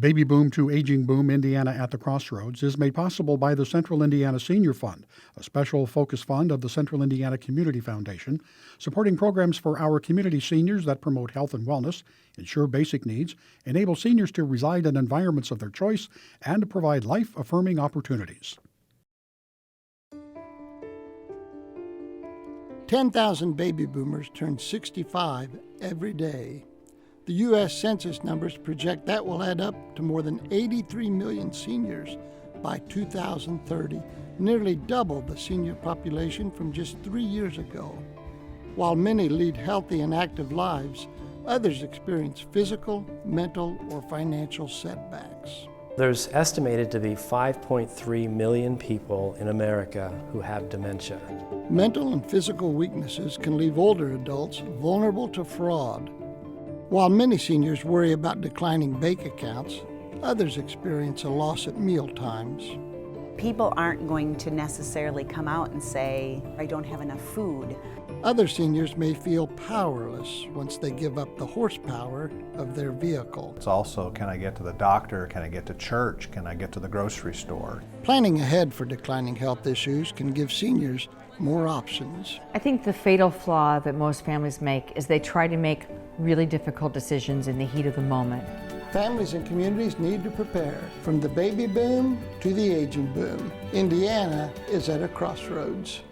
Baby Boom to Aging Boom Indiana at the Crossroads is made possible by the Central Indiana Senior Fund, a special focus fund of the Central Indiana Community Foundation, supporting programs for our community seniors that promote health and wellness, ensure basic needs, enable seniors to reside in environments of their choice, and provide life-affirming opportunities. 10,000 baby boomers turn 65 every day. The U.S. Census numbers project that will add up to more than 83 million seniors by 2030, nearly double the senior population from just 3 years ago. While many lead healthy and active lives, others experience physical, mental, or financial setbacks. There's estimated to be 5.3 million people in America who have dementia. Mental and physical weaknesses can leave older adults vulnerable to fraud. While many seniors worry about declining bank accounts, others experience a loss at meal times. People aren't going to necessarily come out and say, I don't have enough food. Other seniors may feel powerless once they give up the horsepower of their vehicle. It's also, can I get to the doctor? Can I get to church? Can I get to the grocery store? Planning ahead for declining health issues can give seniors more options. I think the fatal flaw that most families make is they try to make really difficult decisions in the heat of the moment. Families and communities need to prepare. From the baby boom to the aging boom, Indiana is at a crossroads.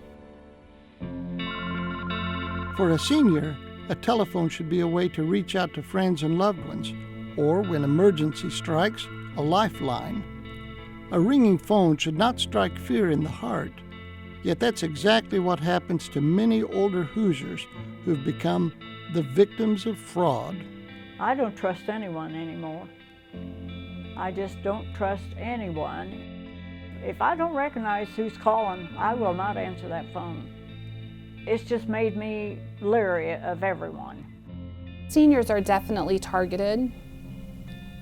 For a senior, a telephone should be a way to reach out to friends and loved ones, or when emergency strikes, a lifeline. A ringing phone should not strike fear in the heart, yet that's exactly what happens to many older Hoosiers who've become the victims of fraud. I don't trust anyone anymore. I just don't trust anyone. If I don't recognize who's calling, I will not answer that phone. It's just made me leery of everyone. Seniors are definitely targeted.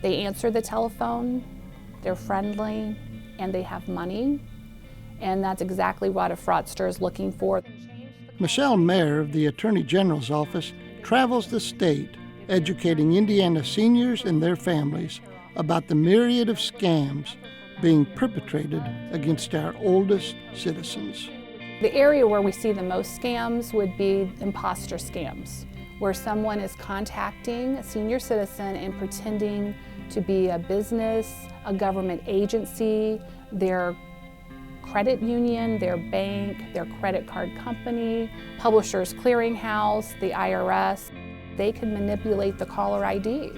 They answer the telephone, they're friendly, and they have money. And that's exactly what a fraudster is looking for. Michelle Mayer of the Attorney General's office travels the state, educating Indiana seniors and their families about the myriad of scams being perpetrated against our oldest citizens. The area where we see the most scams would be imposter scams, where someone is contacting a senior citizen and pretending to be a business, a government agency, their credit union, their bank, their credit card company, Publishers Clearinghouse, the IRS. They can manipulate the caller ID,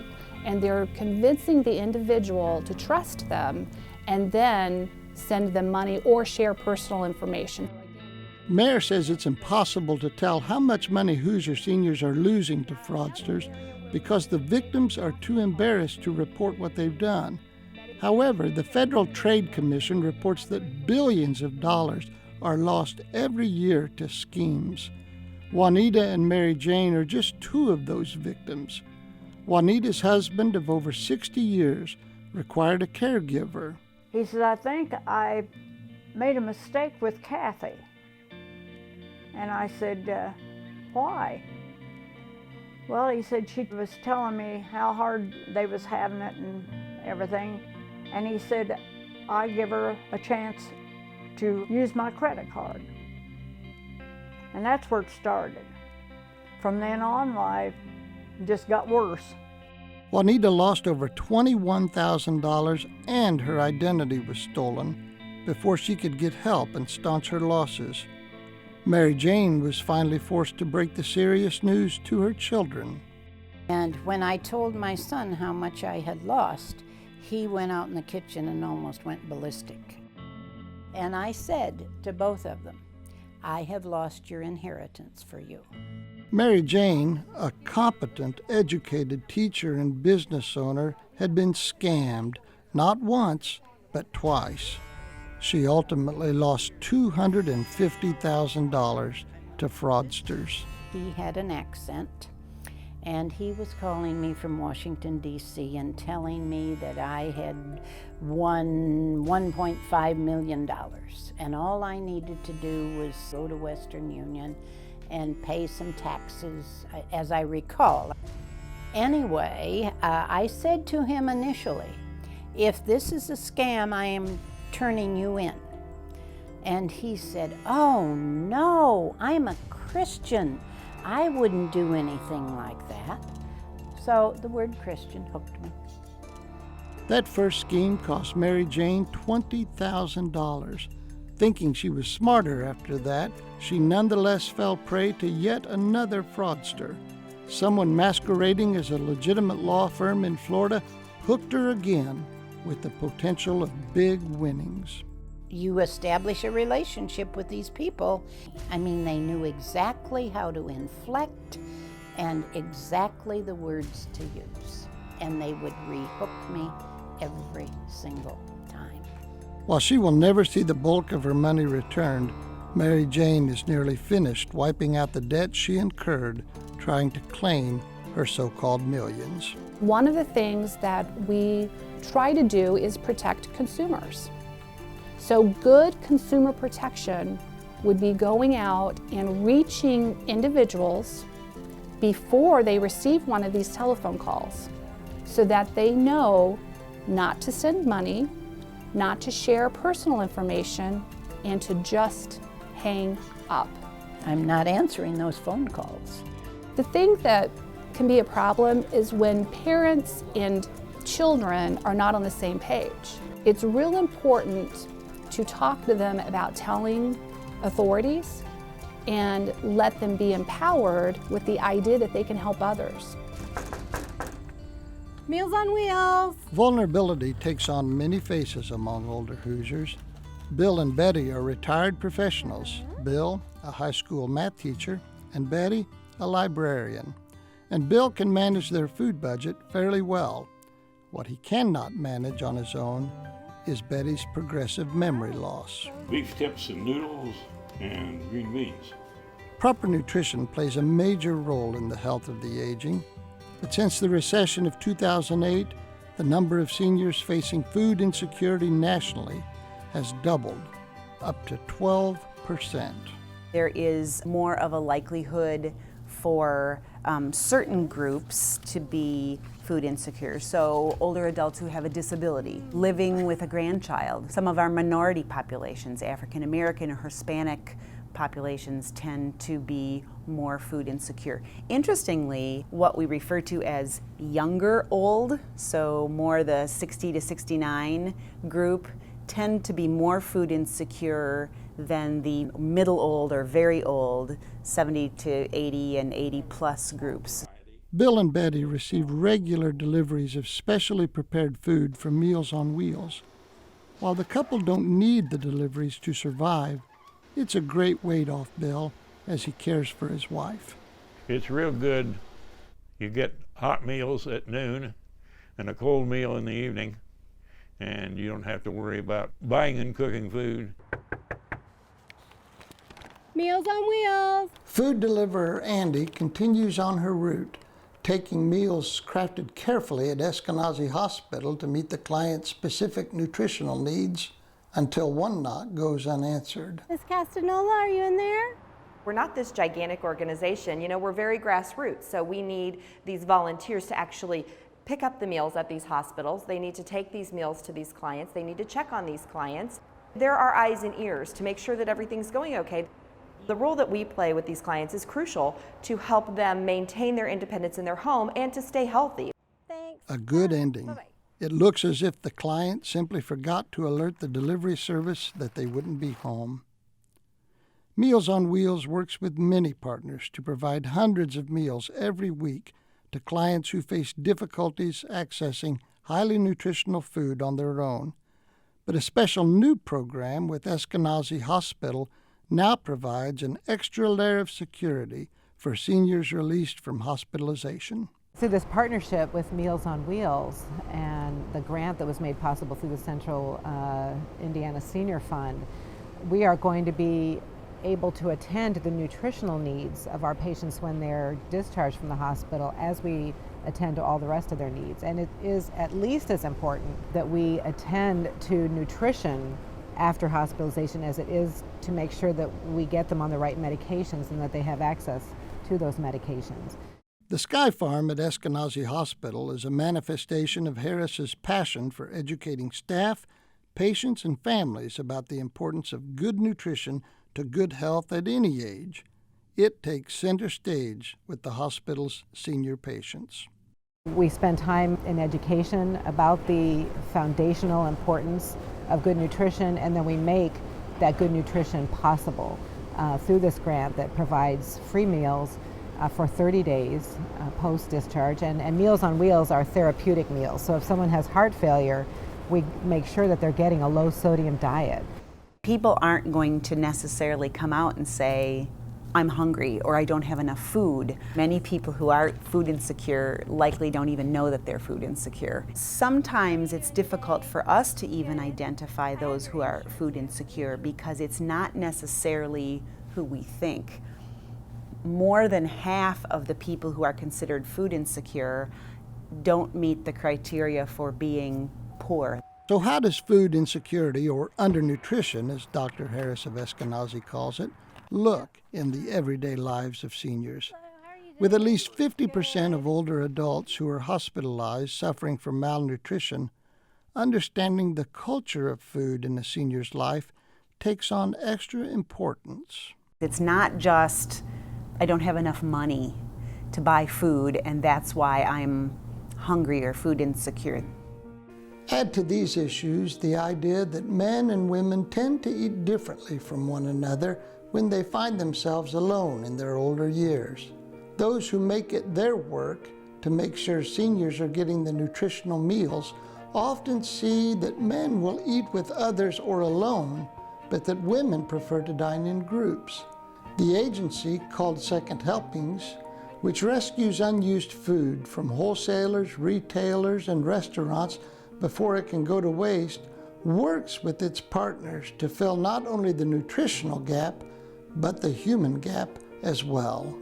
and they're convincing the individual to trust them and then send them money or share personal information. Mayer says it's impossible to tell how much money Hoosier seniors are losing to fraudsters because the victims are too embarrassed to report what they've done. However, the Federal Trade Commission reports that billions of dollars are lost every year to schemes. Juanita and Mary Jane are just two of those victims. Juanita's husband of over 60 years required a caregiver. He said, I think I made a mistake with Kathy. And I said, why? Well, he said she was telling me how hard they was having it and everything. And he said, I give her a chance to use my credit card. And that's where it started. From then on, life just got worse. Juanita lost over $21,000 and her identity was stolen before she could get help and staunch her losses. Mary Jane was finally forced to break the serious news to her children. And when I told my son how much I had lost, he went out in the kitchen and almost went ballistic. And I said to both of them, I have lost your inheritance for you. Mary Jane, a competent, educated teacher and business owner, had been scammed, not once, but twice. She ultimately lost $250,000 to fraudsters. He had an accent, and he was calling me from Washington, D.C. and telling me that I had won $1.5 million. And all I needed to do was go to Western Union and pay some taxes, as I recall. Anyway, I said to him initially, If this is a scam, I am turning you in. And he said, oh no, I'm a Christian. I wouldn't do anything like that. So the word Christian hooked me. That first scheme cost Mary Jane $20,000. Thinking she was smarter after that, she nonetheless fell prey to yet another fraudster. Someone masquerading as a legitimate law firm in Florida hooked her again with the potential of big winnings. You establish a relationship with these people. I mean, they knew exactly how to inflect and exactly the words to use. And they would re-hook me every single time. While she will never see the bulk of her money returned, Mary Jane is nearly finished wiping out the debt she incurred trying to claim her so-called millions. One of the things that we try to do is protect consumers. So good consumer protection would be going out and reaching individuals before they receive one of these telephone calls so that they know not to send money, not to share personal information, and to just hang up. I'm not answering those phone calls. The thing that can be a problem is when parents and children are not on the same page. It's real important to talk to them about telling authorities and let them be empowered with the idea that they can help others. Meals on Wheels! Vulnerability takes on many faces among older Hoosiers. Bill and Betty are retired professionals. Bill, a high school math teacher, and Betty, a librarian. And Bill can manage their food budget fairly well. What he cannot manage on his own is Betty's progressive memory loss. Beef tips and noodles and green beans. Proper nutrition plays a major role in the health of the aging, but since the recession of 2008, the number of seniors facing food insecurity nationally has doubled, up to 12%. There is more of a likelihood for certain groups to be food insecure. So older adults who have a disability, living with a grandchild. Some of our minority populations, African American or Hispanic populations, tend to be more food insecure. Interestingly, what we refer to as younger old, so more the 60 to 69 group, tend to be more food insecure than the middle old or very old 70 to 80 and 80 plus groups. Bill and Betty receive regular deliveries of specially prepared food from Meals on Wheels. While the couple don't need the deliveries to survive, it's a great weight off Bill as he cares for his wife. It's real good. You get hot meals at noon and a cold meal in the evening, and you don't have to worry about buying and cooking food. Meals on Wheels! Food deliverer Andy continues on her route, taking meals crafted carefully at Eskenazi Hospital to meet the client's specific nutritional needs until one knock goes unanswered. Miss Castanola, are you in there? We're not this gigantic organization. You know, we're very grassroots, so we need these volunteers to actually pick up the meals at these hospitals. They need to take these meals to these clients. They need to check on these clients. There are eyes and ears to make sure that everything's going okay. The role that we play with these clients is crucial to help them maintain their independence in their home and to stay healthy. Thanks. A good ending. Bye-bye. It looks as if the client simply forgot to alert the delivery service that they wouldn't be home. Meals on Wheels works with many partners to provide hundreds of meals every week to clients who face difficulties accessing highly nutritional food on their own. But a special new program with Eskenazi Hospital now provides an extra layer of security for seniors released from hospitalization. Through this partnership with Meals on Wheels and the grant that was made possible through the Central Indiana Senior Fund, we are going to be able to attend to the nutritional needs of our patients when they're discharged from the hospital as we attend to all the rest of their needs. And it is at least as important that we attend to nutrition after hospitalization as it is to make sure that we get them on the right medications and that they have access to those medications. The Sky Farm at Eskenazi Hospital is a manifestation of Harris's passion for educating staff, patients, and families about the importance of good nutrition to good health at any age. It takes center stage with the hospital's senior patients. We spend time in education about the foundational importance of good nutrition, and then we make that good nutrition possible through this grant that provides free meals for 30 days post-discharge. And Meals on Wheels are therapeutic meals. So if someone has heart failure, we make sure that they're getting a low-sodium diet. People aren't going to necessarily come out and say, I'm hungry or I don't have enough food. Many people who are food insecure likely don't even know that they're food insecure. Sometimes it's difficult for us to even identify those who are food insecure because it's not necessarily who we think. More than half of the people who are considered food insecure don't meet the criteria for being poor. So how does food insecurity, or undernutrition, as Dr. Harris of Eskenazi calls it, look in the everyday lives of seniors? With at least 50% of older adults who are hospitalized suffering from malnutrition, understanding the culture of food in a senior's life takes on extra importance. It's not just, I don't have enough money to buy food and that's why I'm hungry or food insecure. Add to these issues the idea that men and women tend to eat differently from one another when they find themselves alone in their older years. Those who make it their work to make sure seniors are getting the nutritional meals often see that men will eat with others or alone, but that women prefer to dine in groups. The agency, called Second Helpings, which rescues unused food from wholesalers, retailers, and restaurants before it can go to waste, works with its partners to fill not only the nutritional gap, but the human gap as well.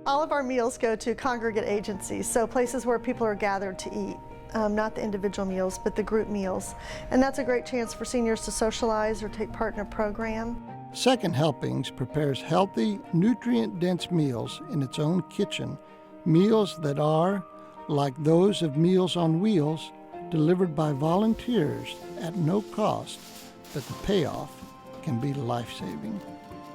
All of our meals go to congregate agencies, so places where people are gathered to eat. Not the individual meals, but the group meals. And that's a great chance for seniors to socialize or take part in a program. Second Helpings prepares healthy, nutrient-dense meals in its own kitchen, meals that are, like those of Meals on Wheels, delivered by volunteers at no cost, but the payoff can be life-saving.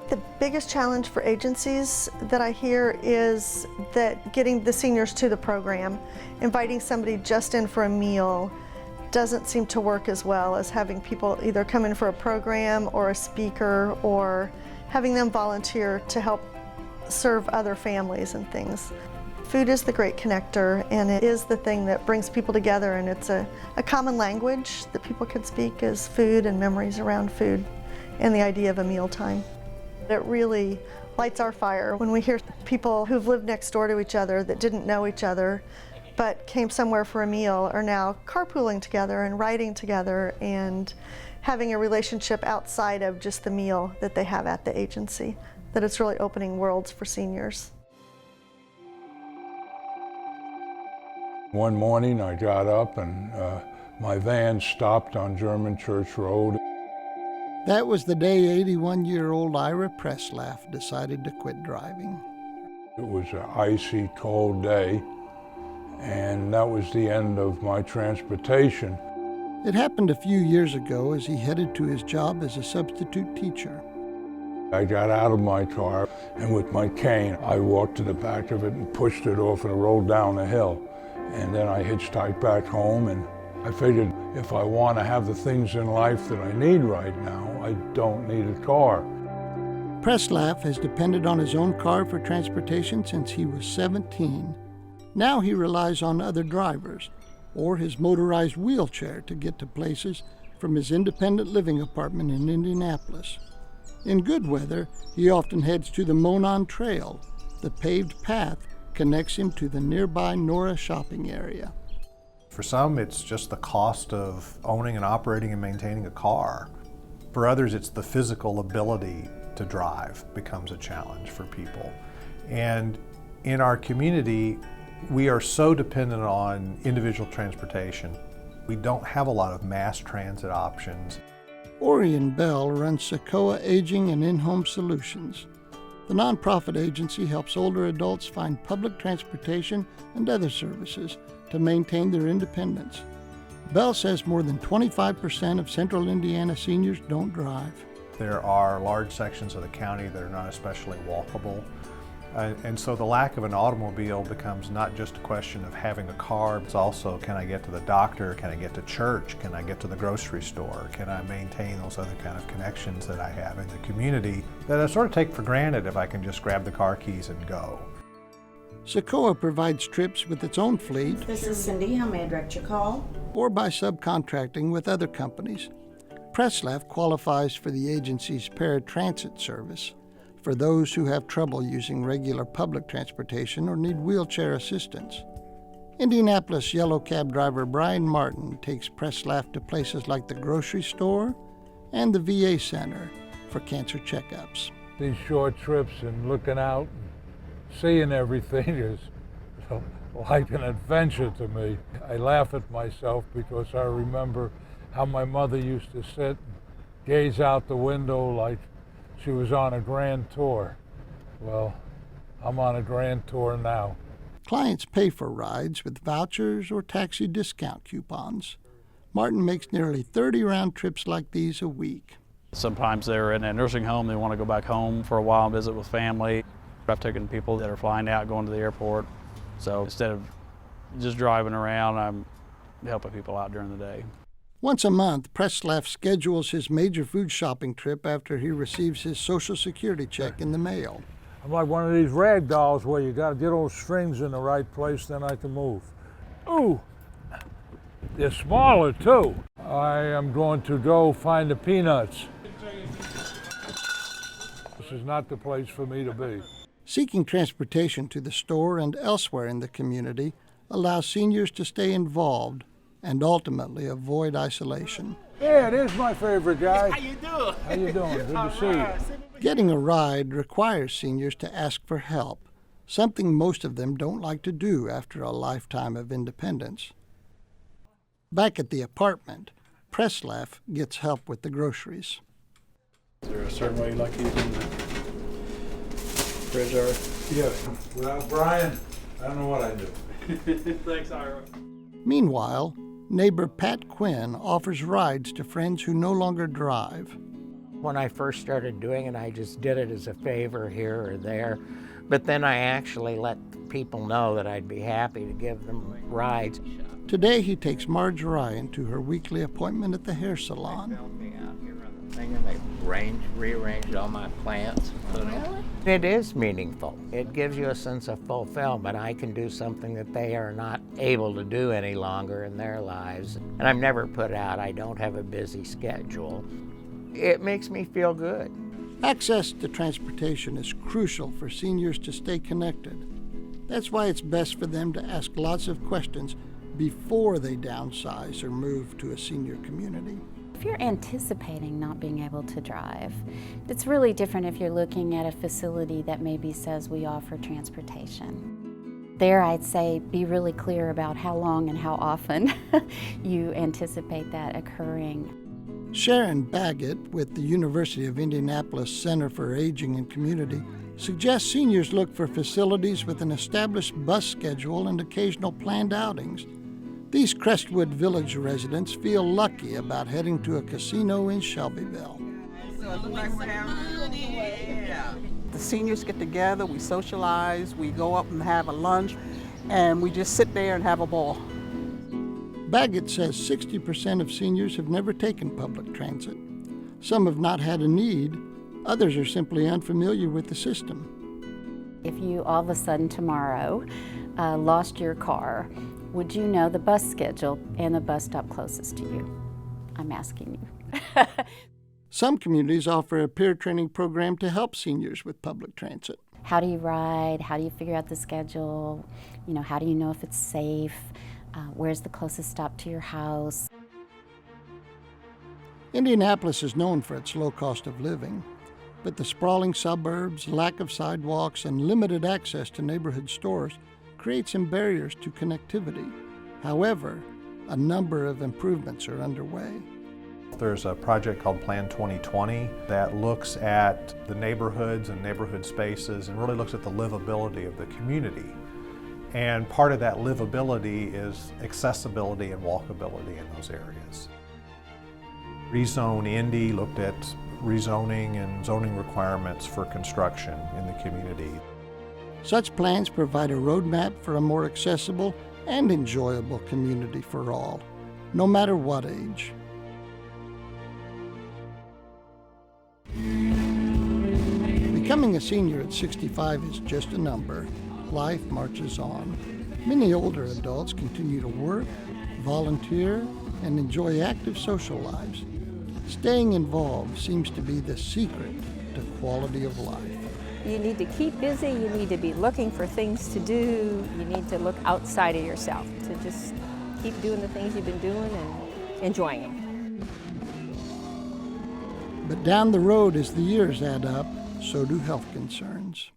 The biggest challenge for agencies that I hear is that getting the seniors to the program, inviting somebody just in for a meal doesn't seem to work as well as having people either come in for a program or a speaker or having them volunteer to help serve other families and things. Food is the great connector, and it is the thing that brings people together, and it's a common language that people can speak is food and memories around food and the idea of a mealtime. It really lights our fire when we hear people who've lived next door to each other that didn't know each other but came somewhere for a meal are now carpooling together and riding together and having a relationship outside of just the meal that they have at the agency, that it's really opening worlds for seniors. One morning I got up and my van stopped on German Church Road. That was the day 81-year-old Ira Preslaff decided to quit driving. It was an icy, cold day, and that was the end of my transportation. It happened a few years ago as he headed to his job as a substitute teacher. I got out of my car, and with my cane, I walked to the back of it and pushed it off and rolled down the hill. And then I hitchhiked back home, and I figured if I want to have the things in life that I need right now, I don't need a car. Preslaff has depended on his own car for transportation since he was 17. Now he relies on other drivers or his motorized wheelchair to get to places from his independent living apartment in Indianapolis. In good weather, he often heads to the Monon Trail. The paved path connects him to the nearby Nora shopping area. For some, it's just the cost of owning and operating and maintaining a car. For others, it's the physical ability to drive becomes a challenge for people. And in our community, we are so dependent on individual transportation. We don't have a lot of mass transit options. Orion Bell runs Socoa Aging and In-Home Solutions. The nonprofit agency helps older adults find public transportation and other services to maintain their independence. Bell says more than 25% of Central Indiana seniors don't drive. There are large sections of the county that are not especially walkable. And so the lack of an automobile becomes not just a question of having a car, it's also, can I get to the doctor, can I get to church, can I get to the grocery store, can I maintain those other kind of connections that I have in the community that I sort of take for granted if I can just grab the car keys and go. Sequoia provides trips with its own fleet. This is Cindy. How may I direct your call? Or by subcontracting with other companies. Preslaf qualifies for the agency's paratransit service for those who have trouble using regular public transportation or need wheelchair assistance. Indianapolis yellow cab driver Brian Martin takes Preslaf to places like the grocery store and the VA Center for cancer checkups. These short trips and looking out and seeing everything is like an adventure to me. I laugh at myself because I remember how my mother used to sit and gaze out the window like she was on a grand tour. Well, I'm on a grand tour now. Clients pay for rides with vouchers or taxi discount coupons. Martin makes nearly 30 round trips like these a week. Sometimes they're in a nursing home, they want to go back home for a while and visit with family. I've taken people that are flying out, going to the airport. So instead of just driving around, I'm helping people out during the day. Once a month, Preslaf schedules his major food shopping trip after he receives his Social Security check in the mail. I'm like one of these rag dolls where you got to get those strings in the right place, then I can move. Ooh, they're smaller too. I am going to go find the peanuts. This is not the place for me to be. Seeking transportation to the store and elsewhere in the community allows seniors to stay involved and ultimately avoid isolation. Yeah, there's my favorite guy. How you doing? How you doing? Good to see you. Getting a ride requires seniors to ask for help, something most of them don't like to do after a lifetime of independence. Back at the apartment, Preslaf gets help with the groceries. Is there a certain way you like using the fridge, Ira? Yeah. Well, Brian, I don't know what I do. Thanks, Ira. Meanwhile, neighbor Pat Quinn offers rides to friends who no longer drive. When I first started doing it, I just did it as a favor here or there. But then I actually let people know that I'd be happy to give them rides. Today he takes Marge Ryan to her weekly appointment at the hair salon. And they rearranged all my plants. It is meaningful. It gives you a sense of fulfillment. I can do something that they are not able to do any longer in their lives. And I'm never put out. I don't have a busy schedule. It makes me feel good. Access to transportation is crucial for seniors to stay connected. That's why it's best for them to ask lots of questions before they downsize or move to a senior community. If you're anticipating not being able to drive, it's really different if you're looking at a facility that maybe says we offer transportation. There, I'd say be really clear about how long and how often you anticipate that occurring. Sharon Baggett with the University of Indianapolis Center for Aging and Community suggests seniors look for facilities with an established bus schedule and occasional planned outings. These Crestwood Village residents feel lucky about heading to a casino in Shelbyville. The seniors get together, we socialize, we go up and have a lunch, and we just sit there and have a ball. Baggett says 60% of seniors have never taken public transit. Some have not had a need, others are simply unfamiliar with the system. If you all of a sudden tomorrow lost your car, would you know the bus schedule and the bus stop closest to you? I'm asking you. Some communities offer a peer training program to help seniors with public transit. How do you ride? How do you figure out the schedule? You know, how do you know if it's safe? Where's the closest stop to your house? Indianapolis is known for its low cost of living, but the sprawling suburbs, lack of sidewalks, and limited access to neighborhood stores create some barriers to connectivity. However, a number of improvements are underway. There's a project called Plan 2020 that looks at the neighborhoods and neighborhood spaces and really looks at the livability of the community. And part of that livability is accessibility and walkability in those areas. Rezone Indy looked at rezoning and zoning requirements for construction in the community. Such plans provide a roadmap for a more accessible and enjoyable community for all, no matter what age. Becoming a senior at 65 is just a number. Life marches on. Many older adults continue to work, volunteer, and enjoy active social lives. Staying involved seems to be the secret to quality of life. You need to keep busy, you need to be looking for things to do, you need to look outside of yourself to just keep doing the things you've been doing and enjoying them. But down the road, as the years add up, so do health concerns.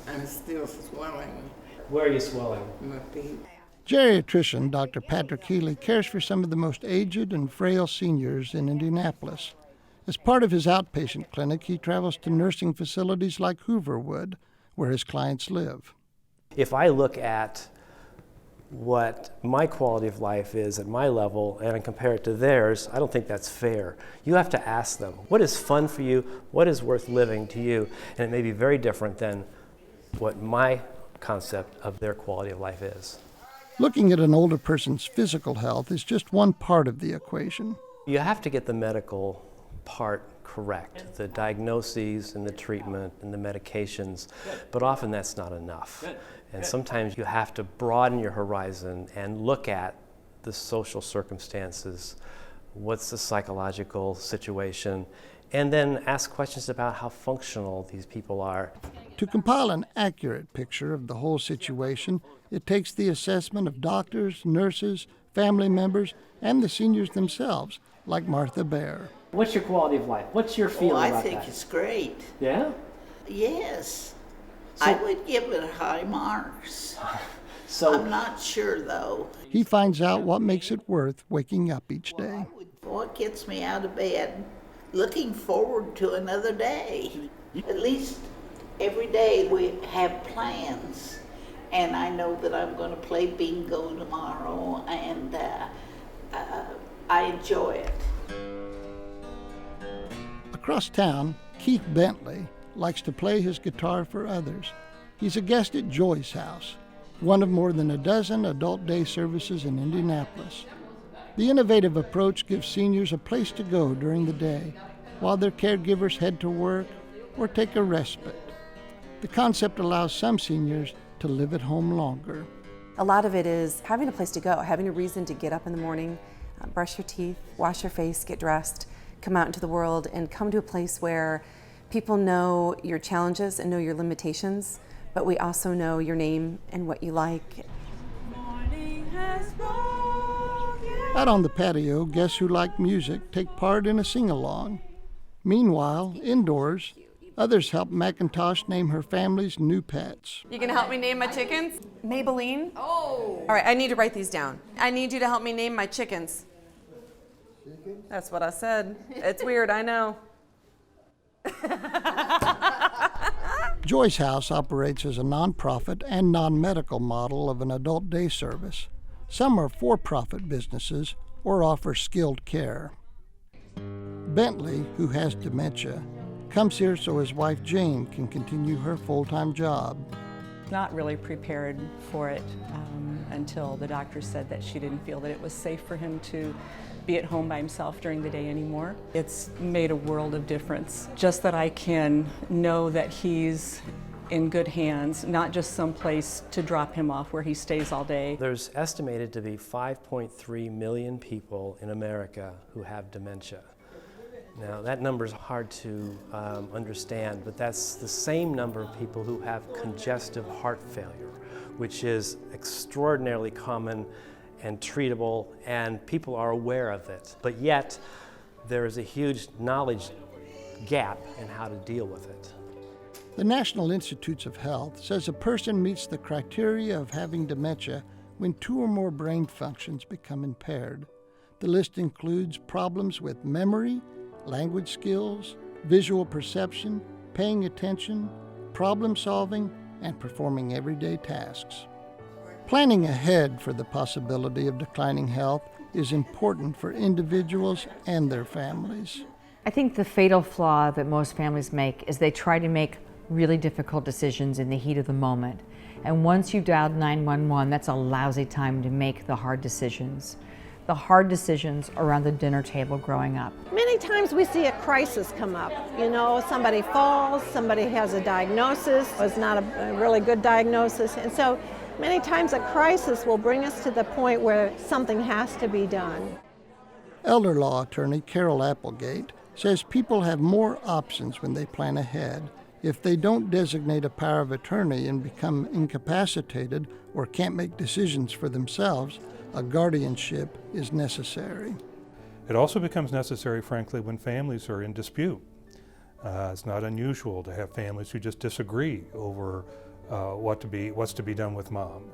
I'm still swelling. Where are you swelling? My feet. Geriatrician Dr. Patrick Healy cares for some of the most aged and frail seniors in Indianapolis. As part of his outpatient clinic, he travels to nursing facilities like Hooverwood, where his clients live. If I look at what my quality of life is at my level and I compare it to theirs, I don't think that's fair. You have to ask them, what is fun for you? What is worth living to you? And it may be very different than what my concept of their quality of life is. Looking at an older person's physical health is just one part of the equation. You have to get the medical part correct, the diagnoses and the treatment and the medications, but often that's not enough. And sometimes you have to broaden your horizon and look at the social circumstances, what's the psychological situation, and then ask questions about how functional these people are. To compile an accurate picture of the whole situation, it takes the assessment of doctors, nurses, family members, and the seniors themselves, like Martha Bear. What's your quality of life? What's your feeling about that? I think it's great. Yeah? Yes. So, I would give it high marks. I'm not sure, though. He finds out what makes it worth waking up each day. What gets me out of bed? Looking forward to another day. At least every day we have plans. And I know that I'm going to play bingo tomorrow, and I enjoy it. Across town, Keith Bentley likes to play his guitar for others. He's a guest at Joy's House, one of more than a dozen adult day services in Indianapolis. The innovative approach gives seniors a place to go during the day while their caregivers head to work or take a respite. The concept allows some seniors to live at home longer. A lot of it is having a place to go, having a reason to get up in the morning, brush your teeth, wash your face, get dressed, come out into the world, and come to a place where people know your challenges and know your limitations, but we also know your name and what you like. Out on the patio, guests who like music take part in a sing-along. Meanwhile, indoors, others help McIntosh name her family's new pets. You gonna help me name my chickens? Maybelline? Oh! All right, I need to write these down. I need you to help me name my chickens. That's what I said. It's weird, I know. Joy's House operates as a nonprofit and non-medical model of an adult day service. Some are for-profit businesses or offer skilled care. Bentley, who has dementia, comes here so his wife Jane can continue her full-time job. Not really prepared for it until the doctor said that she didn't feel that it was safe for him to be at home by himself during the day anymore. It's made a world of difference. Just that I can know that he's in good hands, not just someplace to drop him off where he stays all day. There's estimated to be 5.3 million people in America who have dementia. Now, that number is hard to understand, but that's the same number of people who have congestive heart failure, which is extraordinarily common and treatable, and people are aware of it. But yet, there is a huge knowledge gap in how to deal with it. The National Institutes of Health says a person meets the criteria of having dementia when 2 or more brain functions become impaired. The list includes problems with memory, language skills, visual perception, paying attention, problem solving, and performing everyday tasks. Planning ahead for the possibility of declining health is important for individuals and their families. I think the fatal flaw that most families make is they try to make really difficult decisions in the heat of the moment. And once you've dialed 911, that's a lousy time to make the hard decisions. The hard decisions around the dinner table growing up. Many times we see a crisis come up. You know, somebody falls, somebody has a diagnosis, it's not a really good diagnosis, and so many times a crisis will bring us to the point where something has to be done. Elder law attorney Carol Applegate says people have more options when they plan ahead. If they don't designate a power of attorney and become incapacitated or can't make decisions for themselves, a guardianship is necessary. It also becomes necessary, frankly, when families are in dispute. It's not unusual to have families who just disagree over what's to be done with mom.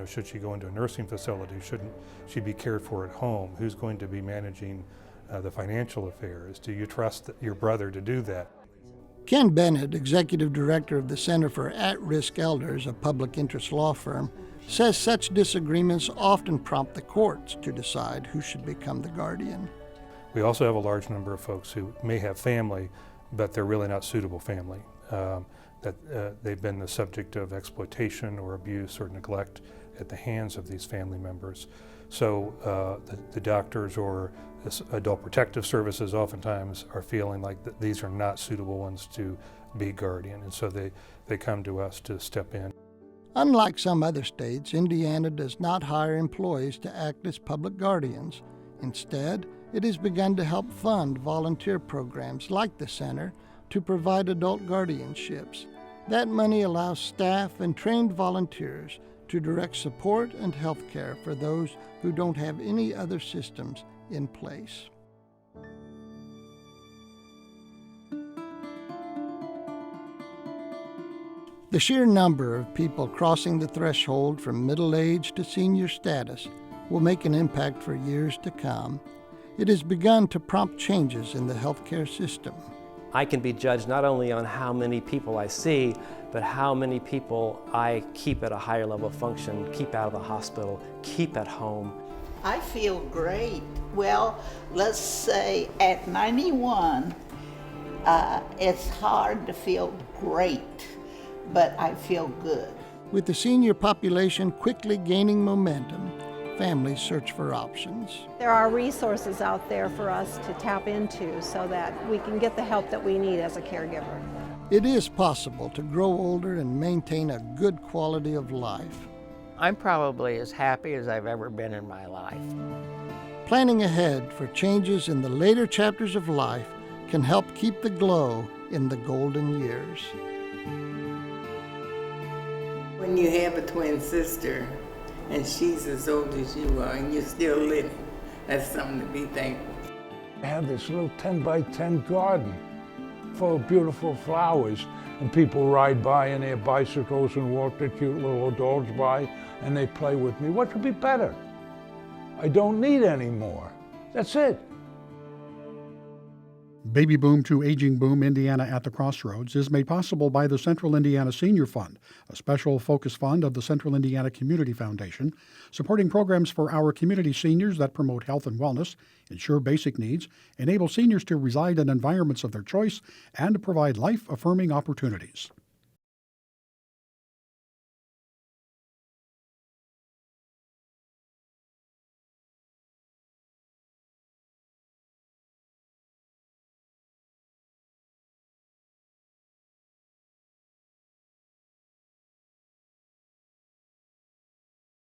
Should she go into a nursing facility? Shouldn't she be cared for at home? Who's going to be managing the financial affairs? Do you trust your brother to do that? Ken Bennett, executive director of the Center for At-Risk Elders, a public interest law firm, says such disagreements often prompt the courts to decide who should become the guardian. We also have a large number of folks who may have family, but they're really not suitable family, that they've been the subject of exploitation or abuse or neglect at the hands of these family members. So the doctors or adult protective services oftentimes are feeling like that these are not suitable ones to be guardian, and so they come to us to step in. Unlike some other states, Indiana does not hire employees to act as public guardians. Instead, it has begun to help fund volunteer programs like the center to provide adult guardianships. That money allows staff and trained volunteers to direct support and health care for those who don't have any other systems in place. The sheer number of people crossing the threshold from middle age to senior status will make an impact for years to come. It has begun to prompt changes in the healthcare system. I can be judged not only on how many people I see, but how many people I keep at a higher level of function, keep out of the hospital, keep at home. I feel great. Well, let's say at 91, it's hard to feel great, but I feel good. With the senior population quickly gaining momentum, families search for options. There are resources out there for us to tap into so that we can get the help that we need as a caregiver. It is possible to grow older and maintain a good quality of life. I'm probably as happy as I've ever been in my life. Planning ahead for changes in the later chapters of life can help keep the glow in the golden years. When you have a twin sister and she's as old as you are and you're still living, that's something to be thankful for. I have this little 10 by 10 garden full of beautiful flowers, and people ride by in their bicycles and walk their cute little dogs by, and they play with me. What could be better? I don't need any more. That's it. Baby Boom to Aging Boom Indiana at the Crossroads is made possible by the Central Indiana Senior Fund, a special focus fund of the Central Indiana Community Foundation, supporting programs for our community seniors that promote health and wellness, ensure basic needs, enable seniors to reside in environments of their choice, and provide life-affirming opportunities.